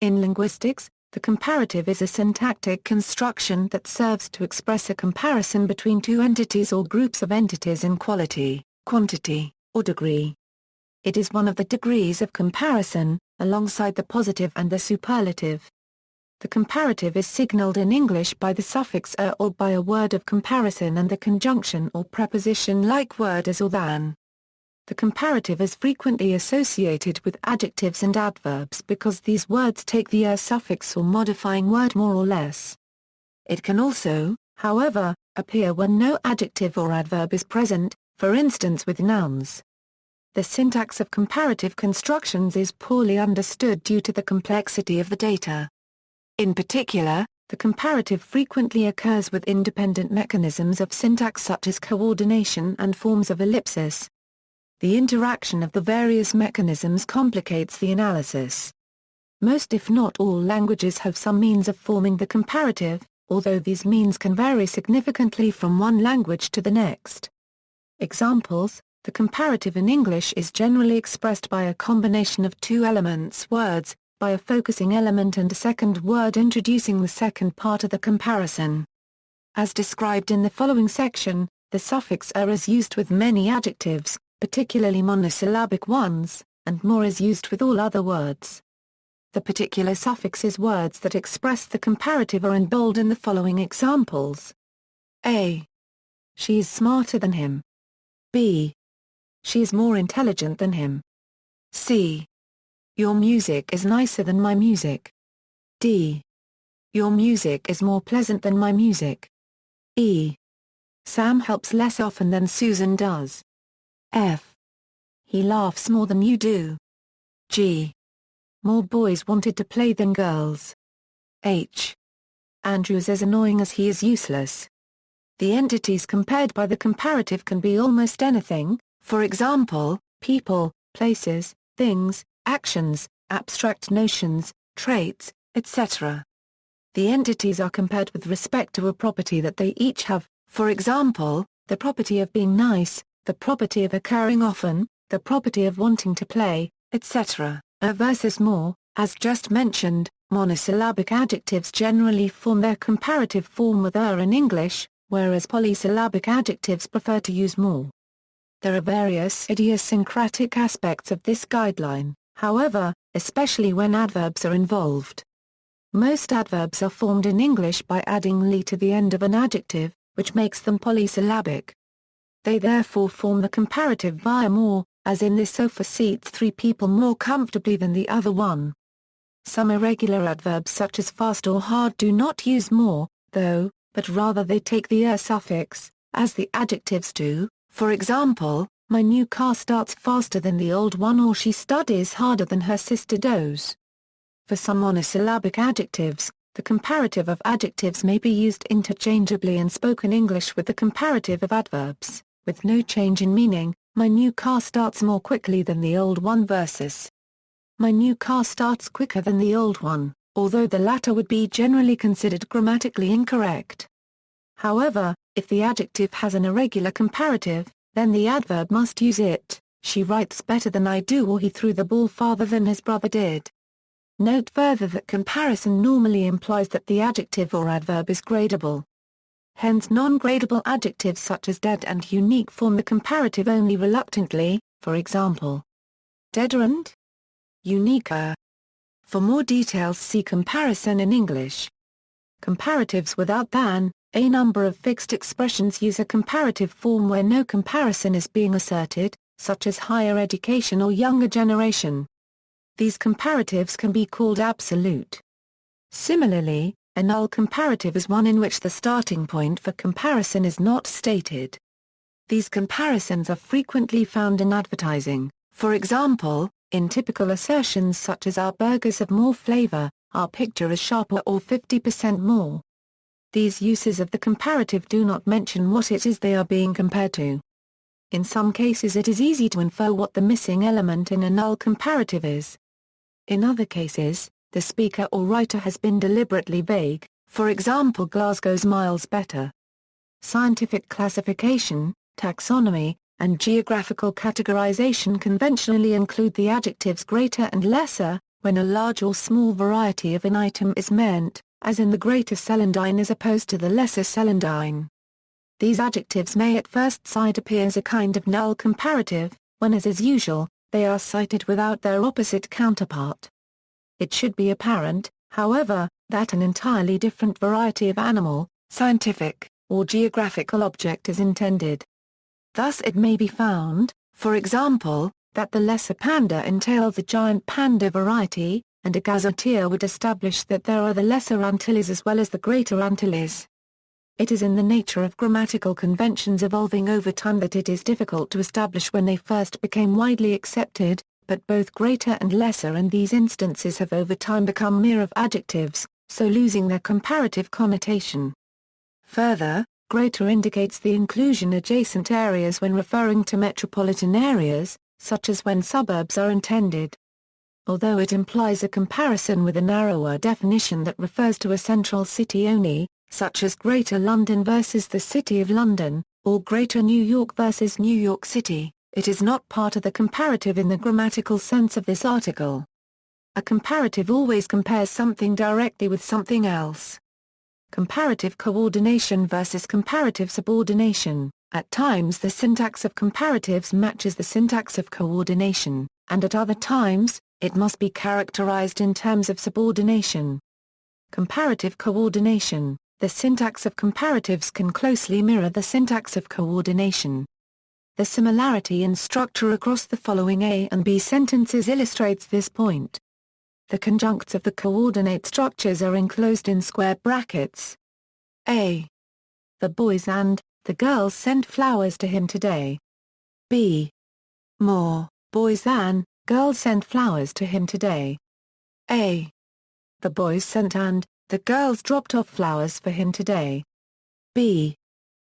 In linguistics, the comparative is a syntactic construction that serves to express a comparison between two entities or groups of entities in quality, quantity, or degree. It is one of the degrees of comparison, alongside the positive and the superlative. The comparative is signaled in English by the suffix -er or by a word of comparison and the conjunction or preposition-like word as or than. The comparative is frequently associated with adjectives and adverbs because these words take the -er suffix or modifying word more or less. It can also, however, appear when no adjective or adverb is present, for instance with nouns. The syntax of comparative constructions is poorly understood due to the complexity of the data. In particular, the comparative frequently occurs with independent mechanisms of syntax such as coordination and forms of ellipsis. The interaction of the various mechanisms complicates the analysis. Most if not all languages have some means of forming the comparative, although these means can vary significantly from one language to the next. Examples: the comparative in English is generally expressed by a combination of two elements words, by a focusing element and a second word introducing the second part of the comparison. As described in the following section, the suffix -er is used with many adjectives, particularly monosyllabic ones, and more is used with all other words. The particular suffixes words that express the comparative are in bold in the following examples. A. She is smarter than him. B. She is more intelligent than him. C. Your music is nicer than my music. D. Your music is more pleasant than my music. E. Sam helps less often than Susan does. F. He laughs more than you do. G. More boys wanted to play than girls. H. Andrew is as annoying as he is useless. The entities compared by the comparative can be almost anything, for example, people, places, things, actions, abstract notions, traits, etc. The entities are compared with respect to a property that they each have, for example, the property of being nice, the property of occurring often, the property of wanting to play, etc. Versus more, as just mentioned, monosyllabic adjectives generally form their comparative form with -er in English, whereas polysyllabic adjectives prefer to use more. There are various idiosyncratic aspects of this guideline, however, especially when adverbs are involved. Most adverbs are formed in English by adding -ly to the end of an adjective, which makes them polysyllabic. They therefore form the comparative via more, as in this sofa seats 3 people more comfortably than the other one. Some irregular adverbs such as fast or hard do not use more, though, but rather they take the -er suffix, as the adjectives do, for example, my new car starts faster than the old one or she studies harder than her sister does. For some monosyllabic adjectives, the comparative of adjectives may be used interchangeably in spoken English with the comparative of adverbs, with no change in meaning. My new car starts more quickly than the old one versus my new car starts quicker than the old one, although the latter would be generally considered grammatically incorrect. However, if the adjective has an irregular comparative, then the adverb must use it. She writes better than I do or he threw the ball farther than his brother did. Note further that comparison normally implies that the adjective or adverb is gradable. Hence non-gradable adjectives such as dead and unique form the comparative only reluctantly, for example, deader, uniquer. For more details see comparison in English. Comparatives without than. A number of fixed expressions use a comparative form where no comparison is being asserted, such as higher education or younger generation. These comparatives can be called absolute. Similarly, a null comparative is one in which the starting point for comparison is not stated. These comparisons are frequently found in advertising, for example, in typical assertions such as our burgers have more flavor, our picture is sharper or 50% more. These uses of the comparative do not mention what it is they are being compared to. In some cases it is easy to infer what the missing element in a null comparative is. In other cases, the speaker or writer has been deliberately vague, for example Glasgow's miles better. Scientific classification, taxonomy, and geographical categorization conventionally include the adjectives greater and lesser, when a large or small variety of an item is meant, as in the greater celandine as opposed to the lesser celandine. These adjectives may at first sight appear as a kind of null comparative, when as is usual, they are cited without their opposite counterpart. It should be apparent, however, that an entirely different variety of animal, scientific, or geographical object is intended. Thus it may be found, for example, that the lesser panda entails a giant panda variety, and a gazetteer would establish that there are the lesser Antilles as well as the greater Antilles. It is in the nature of grammatical conventions evolving over time that it is difficult to establish when they first became widely accepted, but both greater and lesser in these instances have over time become mere of adjectives, so losing their comparative connotation. Further, greater indicates the inclusion adjacent areas when referring to metropolitan areas, such as when suburbs are intended. Although it implies a comparison with a narrower definition that refers to a central city only, such as Greater London versus the City of London, or Greater New York versus New York City, it is not part of the comparative in the grammatical sense of this article. A comparative always compares something directly with something else. Comparative coordination versus comparative subordination. At times the syntax of comparatives matches the syntax of coordination, and at other times, it must be characterized in terms of subordination. Comparative coordination. The syntax of comparatives can closely mirror the syntax of coordination. The similarity in structure across the following A and B sentences illustrates this point. The conjuncts of the coordinate structures are enclosed in square brackets. A. The boys and the girls sent flowers to him today. B. More boys than girls sent flowers to him today. A. The boys sent and the girls dropped off flowers for him today. B.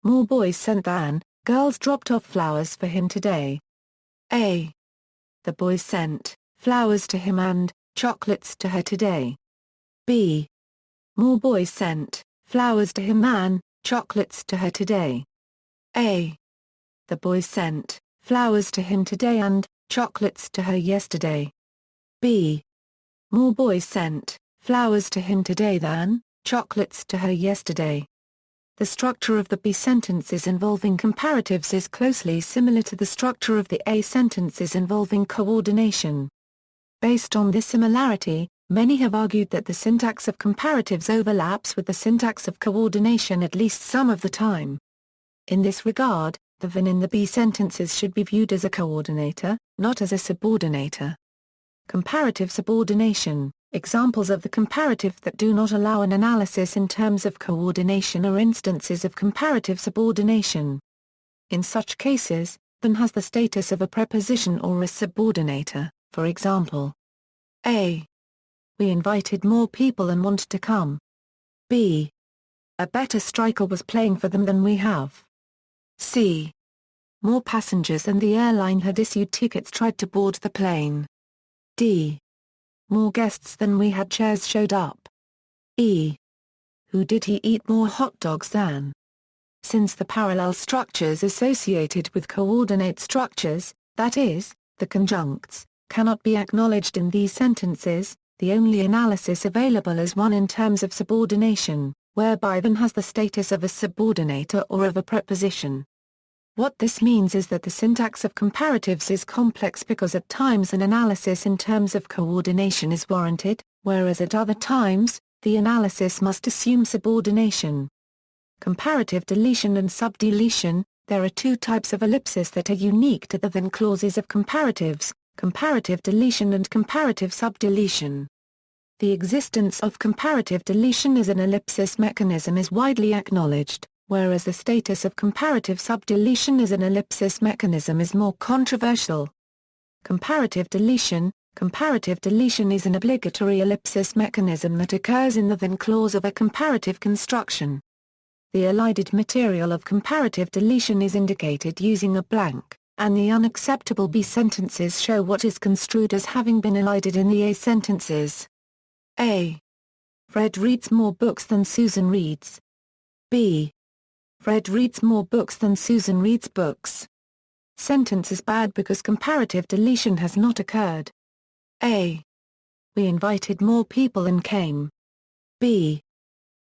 More boys sent than girls dropped off flowers for him today. A. The boys sent flowers to him and chocolates to her today. B. More boys sent flowers to him than chocolates to her today. A. The boys sent flowers to him today and chocolates to her yesterday. B. More boys sent flowers to him today than chocolates to her yesterday. The structure of the B sentences involving comparatives is closely similar to the structure of the A sentences involving coordination. Based on this similarity, many have argued that the syntax of comparatives overlaps with the syntax of coordination at least some of the time. In this regard, the than in the B sentences should be viewed as a coordinator, not as a subordinator. Comparative subordination. Examples of the comparative that do not allow an analysis in terms of coordination are instances of comparative subordination. In such cases, than has the status of a preposition or a subordinator, for example. A. We invited more people and wanted to come. B. A better striker was playing for them than we have. C. More passengers than the airline had issued tickets tried to board the plane. D. More guests than we had chairs showed up. E. Who did he eat more hot dogs than? Since the parallel structures associated with coordinate structures, that is, the conjuncts, cannot be acknowledged in these sentences, the only analysis available is one in terms of subordination, whereby than has the status of a subordinator or of a preposition. What this means is that the syntax of comparatives is complex because at times an analysis in terms of coordination is warranted, whereas at other times, the analysis must assume subordination. Comparative deletion and subdeletion. There are two types of ellipsis that are unique to the than clauses of comparatives, comparative deletion and comparative subdeletion. The existence of comparative deletion as an ellipsis mechanism is widely acknowledged, whereas the status of comparative subdeletion as an ellipsis mechanism is more controversial. Comparative deletion is an obligatory ellipsis mechanism that occurs in the than clause of a comparative construction. The elided material of comparative deletion is indicated using a blank, and the unacceptable B sentences show what is construed as having been elided in the A sentences. A. Fred reads more books than Susan reads. B. Fred reads more books than Susan reads books. Sentence is bad because comparative deletion has not occurred. A. We invited more people and came. B.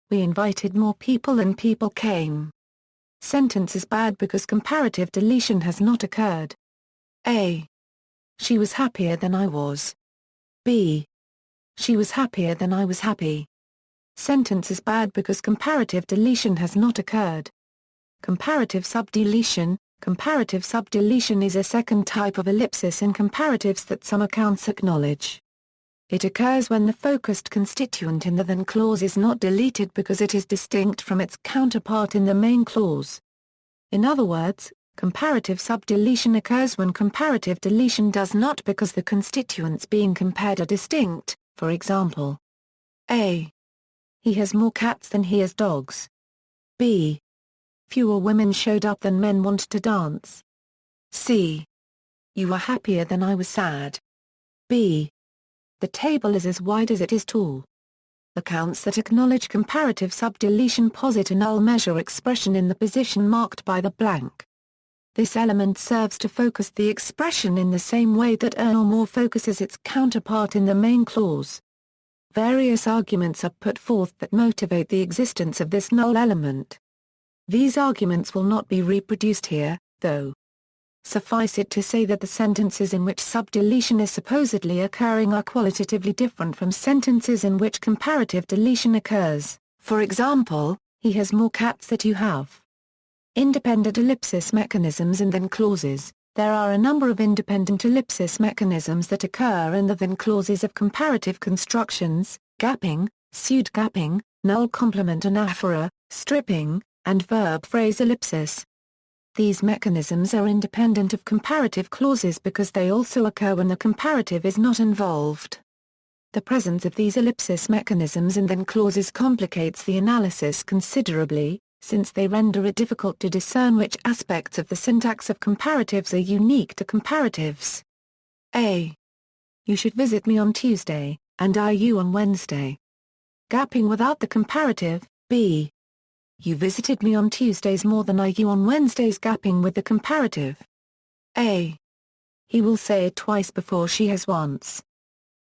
We invited more people and people came. Sentence is bad because comparative deletion has not occurred. A. She was happier than I was. B. She was happier than I was happy. Sentence is bad because comparative deletion has not occurred. Comparative subdeletion. Comparative subdeletion is a second type of ellipsis in comparatives that some accounts acknowledge. It occurs when the focused constituent in the then clause is not deleted because it is distinct from its counterpart in the main clause. In other words, comparative subdeletion occurs when comparative deletion does not because the constituents being compared are distinct, for example. A. He has more cats than he has dogs. B. Fewer women showed up than men want to dance. C. You were happier than I was sad. B. The table is as wide as it is tall. Accounts that acknowledge comparative subdeletion posit a null measure expression in the position marked by the blank. This element serves to focus the expression in the same way that a or more focuses its counterpart in the main clause. Various arguments are put forth that motivate the existence of this null element. These arguments will not be reproduced here, though. Suffice it to say that the sentences in which subdeletion is supposedly occurring are qualitatively different from sentences in which comparative deletion occurs. For example, he has more cats than you have. Independent ellipsis mechanisms and then clauses. There are a number of independent ellipsis mechanisms that occur in the then clauses of comparative constructions: gapping, pseudogapping, null complement anaphora, stripping, and verb phrase ellipsis. These mechanisms are independent of comparative clauses because they also occur when the comparative is not involved. The presence of these ellipsis mechanisms in then clauses complicates the analysis considerably, since they render it difficult to discern which aspects of the syntax of comparatives are unique to comparatives. A. You should visit me on Tuesday, and are you on Wednesday? Gapping without the comparative. B. You visited me on Tuesdays more than are you on Wednesdays. Gapping with the comparative. A. He will say it twice before she has once.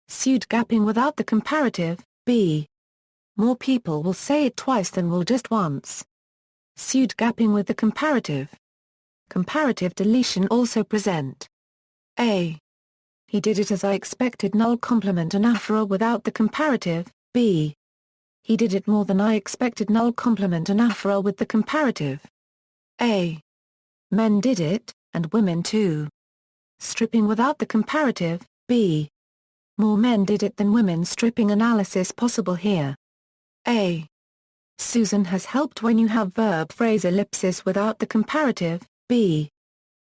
Pseudogapping without the comparative. B. More people will say it twice than will just once. Pseudogapping with the comparative. Comparative deletion also present. A. He did it as I expected. Null complement anaphora without the comparative. B. He did it more than I expected. Null complement anaphora with the comparative. A. Men did it, and women too. Stripping without the comparative. B. More men did it than women. Stripping analysis possible here. A. Susan has helped when you have verb phrase ellipsis without the comparative. B.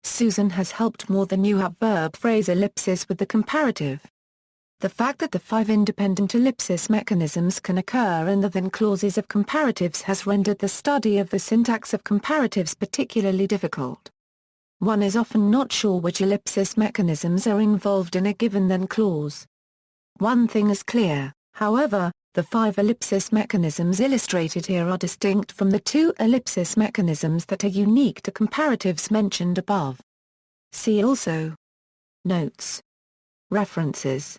Susan has helped more than you have verb phrase ellipsis with the comparative. The fact that the 5 independent ellipsis mechanisms can occur in the then clauses of comparatives has rendered the study of the syntax of comparatives particularly difficult. One is often not sure which ellipsis mechanisms are involved in a given then clause. One thing is clear, however: the 5 ellipsis mechanisms illustrated here are distinct from the 2 ellipsis mechanisms that are unique to comparatives mentioned above. See also: Notes. References.